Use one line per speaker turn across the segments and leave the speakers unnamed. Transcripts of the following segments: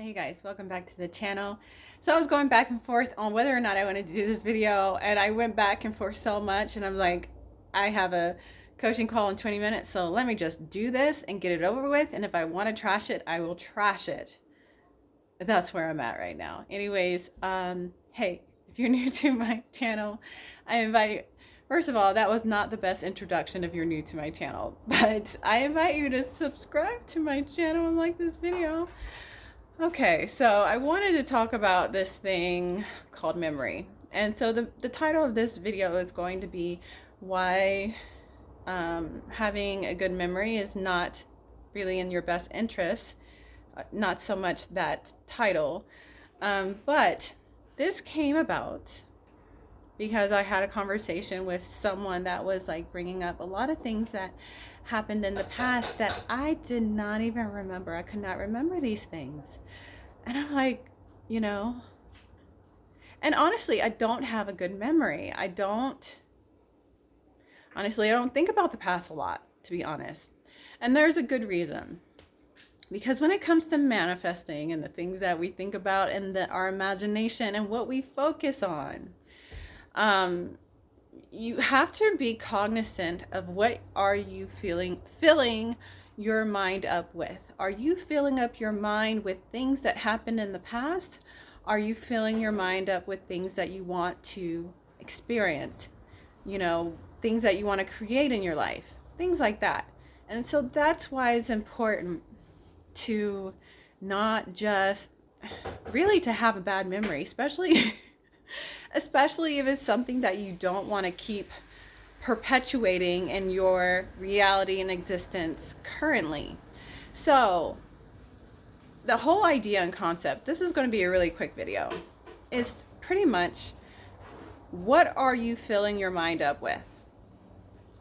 Hey guys, welcome back to the channel. So I was going back and forth on whether or not I wanted to do this video, and I went back and forth so much, and I'm like, I have a coaching call in 20 minutes, so let me just do this and get it over with, and if I want to trash it, I will trash it. That's where I'm at right now. Anyways, hey, if you're new to my channel, I invite, first of all, that was not the best introduction if you're new to my channel, but I invite you to subscribe to my channel and like this video. Okay, so I wanted to talk about this thing called memory. And so the title of this video is going to be why having a good memory is not really in your best interest. Not so much that title, but this came about because I had a conversation with someone that was like bringing up a lot of things that happened in the past that I did not even remember. I could not remember these things. And I'm like, you know, and honestly, I don't have a good memory. I don't think about the past a lot, to be honest. And there's a good reason. Because when it comes to manifesting and the things that we think about and our imagination and what we focus on, you have to be cognizant of what are you filling your mind up with. Are you filling up your mind with things that happened in the past? Are you filling your mind up with things that you want to experience? You know, things that you want to create in your life, things like that. And so that's why it's important to not just really to have a bad memory, especially if it's something that you don't want to keep perpetuating in your reality and existence currently. So the whole idea and concept, this is going to be a really quick video, is pretty much what are you filling your mind up with?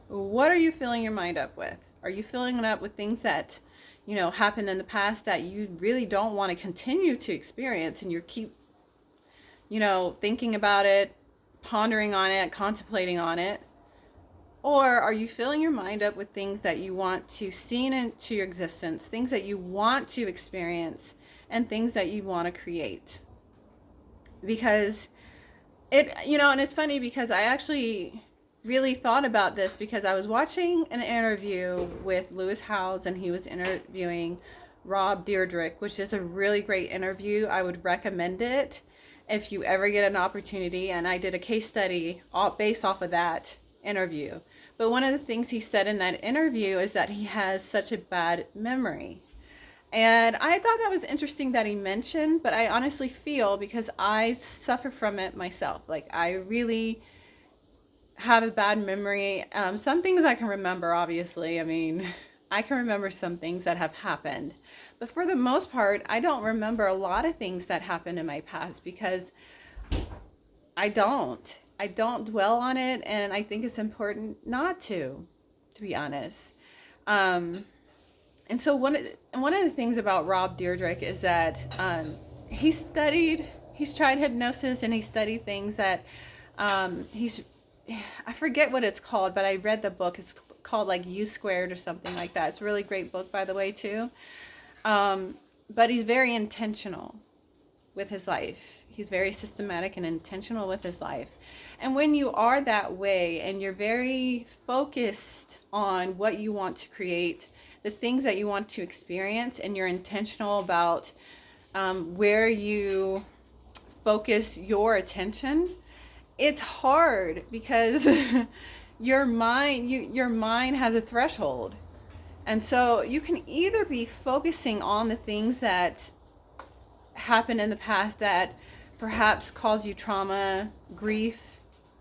What are you filling your mind up with? Are you filling it up with things that, you know, happened in the past that you really don't want to continue to experience, and you keep, you know, thinking about it, pondering on it, contemplating on it? Or are you filling your mind up with things that you want to see into your existence, things that you want to experience, and things that you want to create? Because and it's funny because I actually really thought about this because I was watching an interview with Lewis Howes, and he was interviewing Rob Dyrdek, which is a really great interview. I would recommend it if you ever get an opportunity. And I did a case study based off of that interview. But one of the things he said in that interview is that he has such a bad memory. And I thought that was interesting that he mentioned, but I honestly feel, because I suffer from it myself, like I really have a bad memory. Some things I can remember, obviously. I mean, I can remember some things that have happened. But for the most part, I don't remember a lot of things that happened in my past because I don't dwell on it, and I think it's important not to be honest. And so one of the things about Rob Dyrdek is that he's tried hypnosis, and he studied things that I forget what it's called, but I read the book. It's called like U Squared or something like that. It's a really great book, by the way, too. But he's very intentional with his life. He's very systematic and intentional with his life. And when you are that way and you're very focused on what you want to create, the things that you want to experience, and you're intentional about where you focus your attention, it's hard because your mind has a threshold. And so you can either be focusing on the things that happened in the past that perhaps cause you trauma, grief,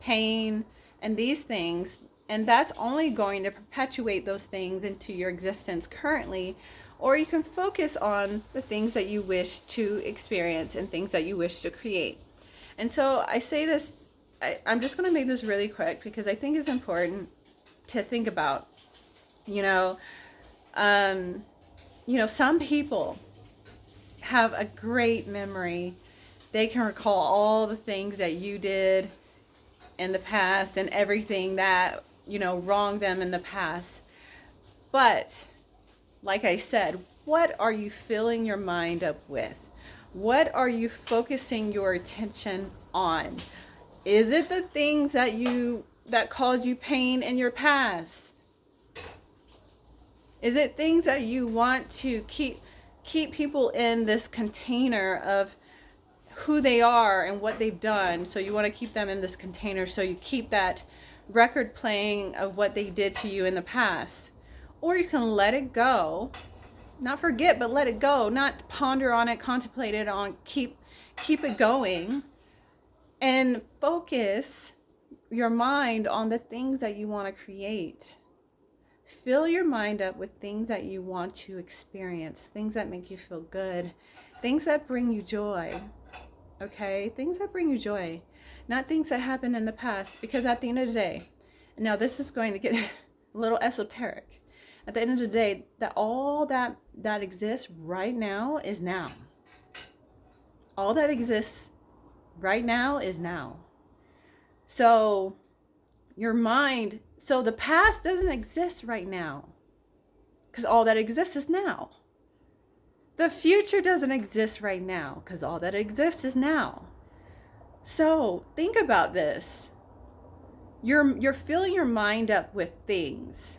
pain, and these things, and that's only going to perpetuate those things into your existence currently. Or you can focus on the things that you wish to experience and things that you wish to create. And so I say this, I'm just going to make this really quick because I think it's important to think about. Some people have a great memory. They can recall all the things that you did in the past and everything that, wronged them in the past. But like I said, what are you filling your mind up with? What are you focusing your attention on? Is it the things that cause you pain in your past? Is it things that you want to keep people in this container of who they are and what they've done? So you want to keep them in this container, so you keep that record playing of what they did to you in the past. Or you can let it go. Not forget, but let it go. Not ponder on it, contemplate it on, keep it going, and focus your mind on the things that you want to create. Fill your mind up with things that you want to experience, things that make you feel good, things that bring you joy. Okay? Things that bring you joy, not things that happened in the past. Because at the end of the day, now this is going to get a little esoteric. At the end of the day, that all that exists right now is now. All that exists right now is now. So your mind, so the past doesn't exist right now, because all that exists is now. The future doesn't exist right now, because all that exists is now. So think about this. You're filling your mind up with things.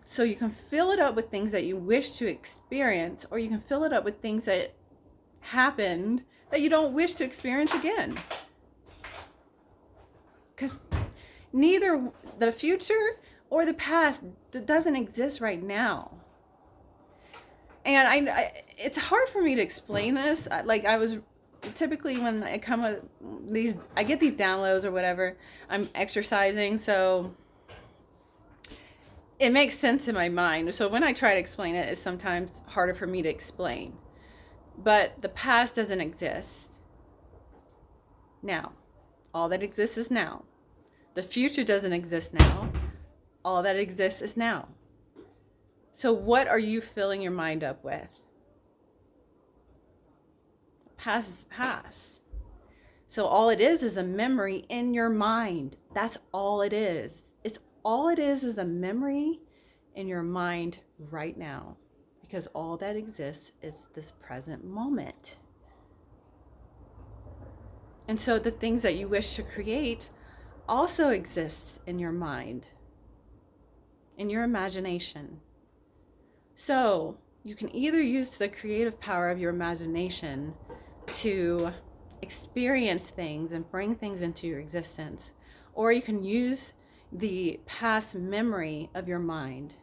So you can fill it up with things that you wish to experience, or you can fill it up with things that happened that you don't wish to experience again. Because neither the future or the past doesn't exist right now. And it's hard for me to explain this. I was typically, when I come with these, I get these downloads or whatever, I'm exercising, so it makes sense in my mind. So when I try to explain it, it's sometimes harder for me to explain. But the past doesn't exist now. All that exists is now. The future doesn't exist now. All that exists is now. So what are you filling your mind up with? Past is past. So all it is a memory in your mind. That's all it is. All it is a memory in your mind right now. Because all that exists is this present moment. And so the things that you wish to create also exists in your mind, in your imagination. So you can either use the creative power of your imagination to experience things and bring things into your existence, or you can use the past memory of your mind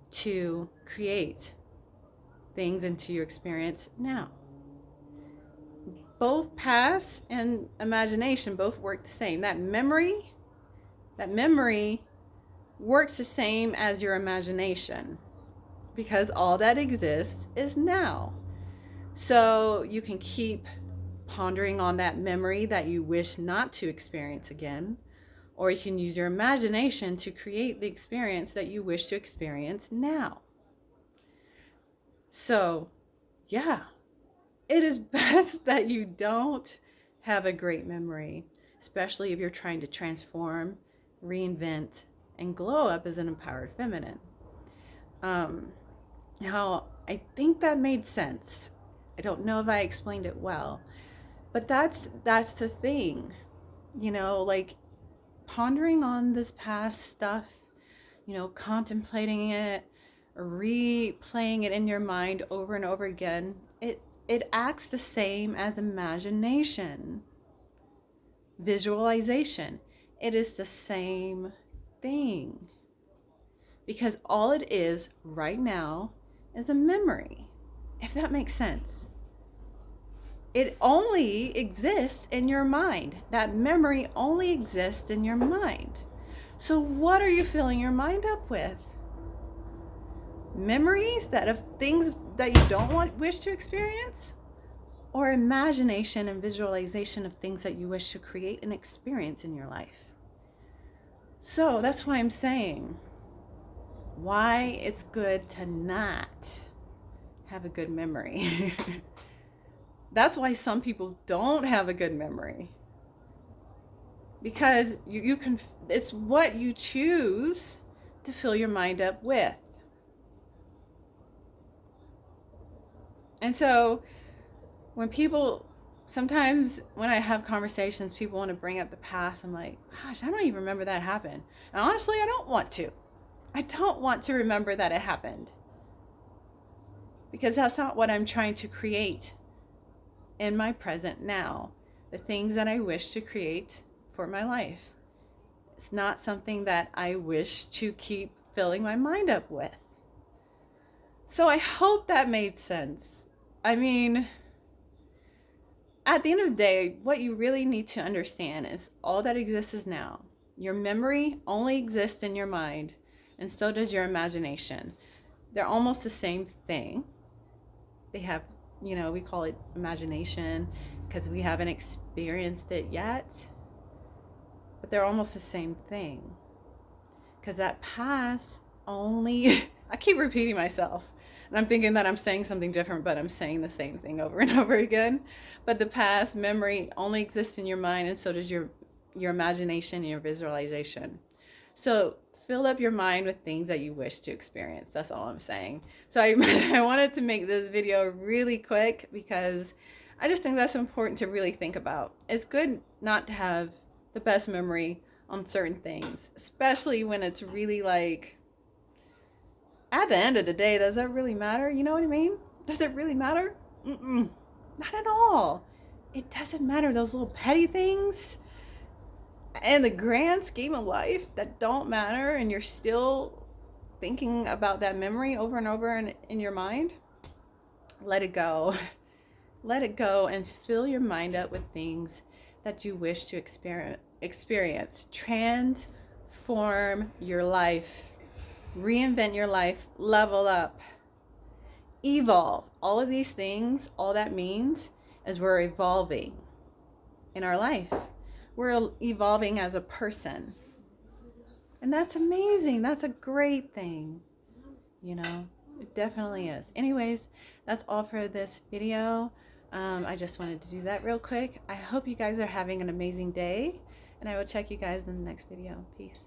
to create things into your experience now. Both past and imagination both work the same. That memory works the same as your imagination, because all that exists is now. So you can keep pondering on that memory that you wish not to experience again, or you can use your imagination to create the experience that you wish to experience now. So, yeah, it is best that you don't have a great memory, especially if you're trying to transform, reinvent, and glow up as an empowered feminine. Now, I think that made sense. I don't know if I explained it well, but that's the thing, like pondering on this past stuff, contemplating it, replaying it in your mind over and over again. It acts the same as imagination, visualization. It is the same thing, because all it is right now is a memory, if that makes sense. It only exists in your mind. That memory only exists in your mind. So what are you filling your mind up with? Memories of things that you don't wish to experience? Or imagination and visualization of things that you wish to create and experience in your life? So that's why I'm saying why it's good to not have a good memory. That's why some people don't have a good memory. Because you can, it's what you choose to fill your mind up with. And so when people, sometimes when I have conversations, people want to bring up the past. I'm like, gosh, I don't even remember that happened. And honestly, I don't want to. I don't want to remember that it happened, because that's not what I'm trying to create in my present now. The things that I wish to create for my life. It's not something that I wish to keep filling my mind up with. So I hope that made sense. I mean, at the end of the day, what you really need to understand is all that exists is now. Your memory only exists in your mind, and so does your imagination. They're almost the same thing. They have, we call it imagination because we haven't experienced it yet, but they're almost the same thing. Because that past only, I keep repeating myself. And I'm thinking that I'm saying something different, but I'm saying the same thing over and over again. But the past memory only exists in your mind, and so does your imagination and your visualization. So fill up your mind with things that you wish to experience. That's all I'm saying. So I wanted to make this video really quick because I just think that's important to really think about. It's good not to have the best memory on certain things, especially when it's really like, at the end of the day, does that really matter? You know what I mean? Does it really matter? Not at all. It doesn't matter. Those little petty things in the grand scheme of life that don't matter, and you're still thinking about that memory over and over in your mind, let it go. Let it go and fill your mind up with things that you wish to experience. Transform your life. Reinvent your life. Level up. Evolve. All of these things, all that means is we're evolving in our life. We're evolving as a person. And that's amazing. That's a great thing. It definitely is. Anyways, that's all for this video. I just wanted to do that real quick. I hope you guys are having an amazing day, and I will check you guys in the next video. Peace.